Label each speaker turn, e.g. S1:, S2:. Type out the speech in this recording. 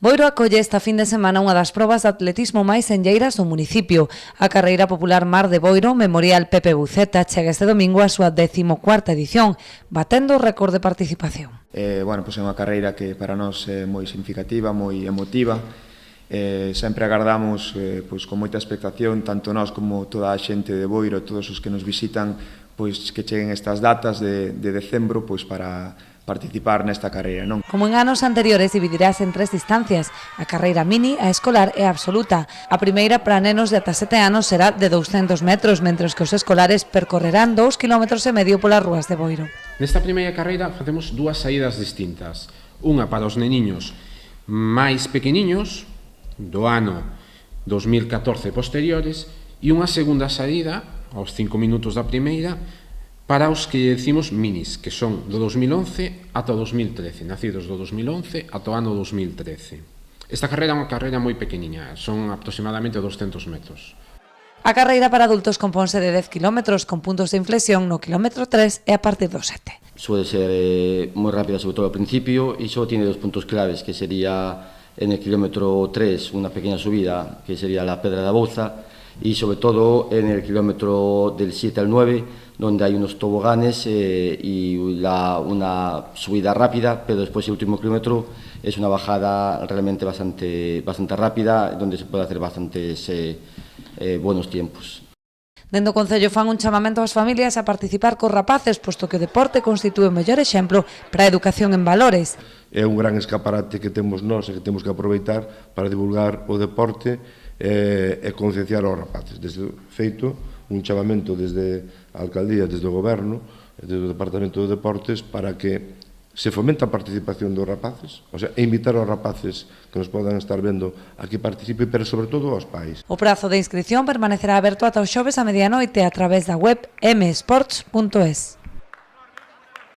S1: Boiro acolle esta fin de semana unha das probas de atletismo máis enlleiras do municipio. A carreira popular Mar de Boiro, Memorial Pepe Buceta, chega este domingo a súa 14ª edición, batendo o récord de participación.
S2: É unha carreira que para nós é moi significativa, moi emotiva. Sempre agardamos con moita expectación, tanto nós como toda a xente de Boiro, todos os que nos visitan, que cheguen estas datas de decembro para participar nesta carreira, non?
S1: Como en anos anteriores, dividirás en 3 distancias. A carreira mini, a escolar e a absoluta. A primeira para nenos de ata 7 anos será de 200 metros, mentres que os escolares percorrerán 2,5 km polas rúas de Boiro.
S3: Nesta primeira carreira facemos dúas saídas distintas. Unha para os neniños máis pequeniños, do ano 2014 posteriores, e unha segunda saída, aos 5 minutos da primeira, para os que decimos minis, que son do 2011 ata o 2013, nacidos do 2011 ata o ano 2013. Esta carreira é unha carreira moi pequeniña, son aproximadamente 200 metros.
S1: A carreira para adultos compónse de 10 km con puntos de inflexión no kilómetro 3 e a partir do 7.
S4: Suele ser moi rápida, sobre todo ao principio, e só tiene 2 puntos claves, que sería en el kilómetro 3 unha pequeña subida, que sería la Pedra da Bouza, y sobre todo en el kilómetro del 7 al 9, donde hay unos toboganes y una subida rápida, pero después el último kilómetro es una bajada realmente bastante rápida, donde se puede hacer bastantes buenos tiempos.
S1: Dende o Concello fan un chamamento ás familias a participar cos rapaces, posto que o deporte constitúe o mellor exemplo para a educación en valores.
S5: É un gran escaparate que temos nós e que temos que aproveitar para divulgar o deporte e concienciar aos rapaces. Desde feito un chamamento desde a Alcaldía, desde o Goberno, desde o Departamento de Deportes, para que se fomenta a participación dos rapaces, o sea, invitar aos rapaces que nos podan estar vendo a que participen, pero sobre todo aos pais.
S1: O prazo de inscripción permanecerá aberto ata o xoves a medianoite a través da web msports.es.